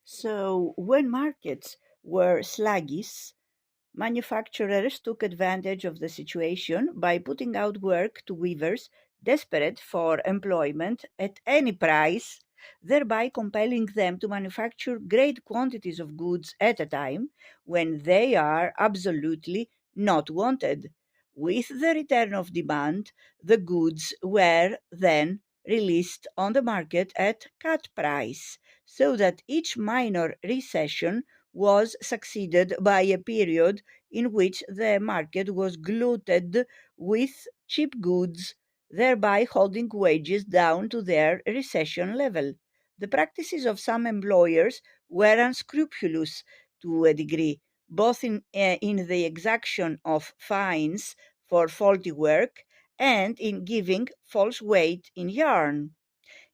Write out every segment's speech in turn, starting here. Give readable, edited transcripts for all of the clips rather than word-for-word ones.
So, when markets were sluggish, manufacturers took advantage of the situation by putting out work to weavers desperate for employment at any price, thereby compelling them to manufacture great quantities of goods at a time when they are absolutely not wanted. With the return of demand, the goods were then released on the market at cut price, so that each minor recession was succeeded by a period in which the market was glutted with cheap goods, thereby holding wages down to their recession level. The practices of some employers were unscrupulous to a degree, both in the exaction of fines for faulty work and in giving false weight in yarn.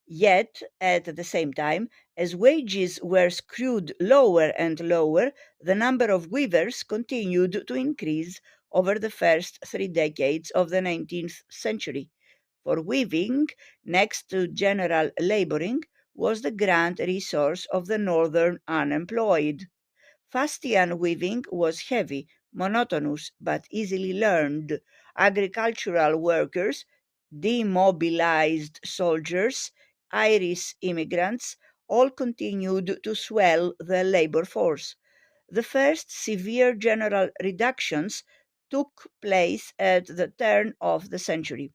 Yet, at the same time, as wages were screwed lower and lower, the number of weavers continued to increase over the first 3 decades of the 19th century. For weaving, next to general laboring, was the grand resource of the northern unemployed. Fustian weaving was heavy, monotonous, but easily learned. Agricultural workers, demobilized soldiers, Irish immigrants all continued to swell the labor force. The first severe general reductions took place at the turn of the century.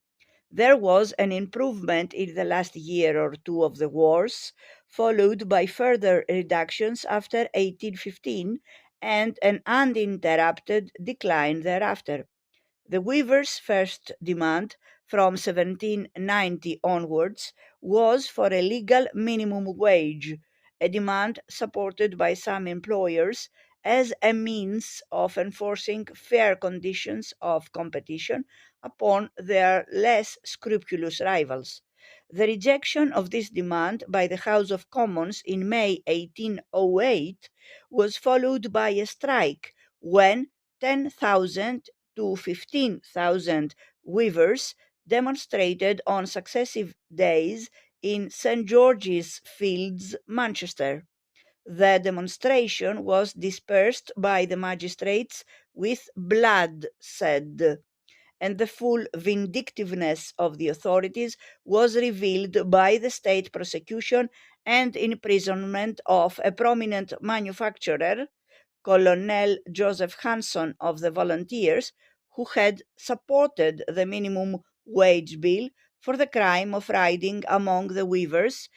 There was an improvement in the last year or two of the wars, followed by further reductions after 1815 and an uninterrupted decline thereafter. The weavers' first demand from 1790 onwards was for a legal minimum wage, a demand supported by some employers as a means of enforcing fair conditions of competition upon their less scrupulous rivals. The rejection of this demand by the House of Commons in May 1808 was followed by a strike when 10,000 to 15,000 weavers demonstrated on successive days in St. George's Fields, Manchester. The demonstration was dispersed by the magistrates with bloodshed, and the full vindictiveness of the authorities was revealed by the state prosecution and imprisonment of a prominent manufacturer, Colonel Joseph Hanson of the Volunteers, who had supported the minimum wage bill for the crime of riding among the weavers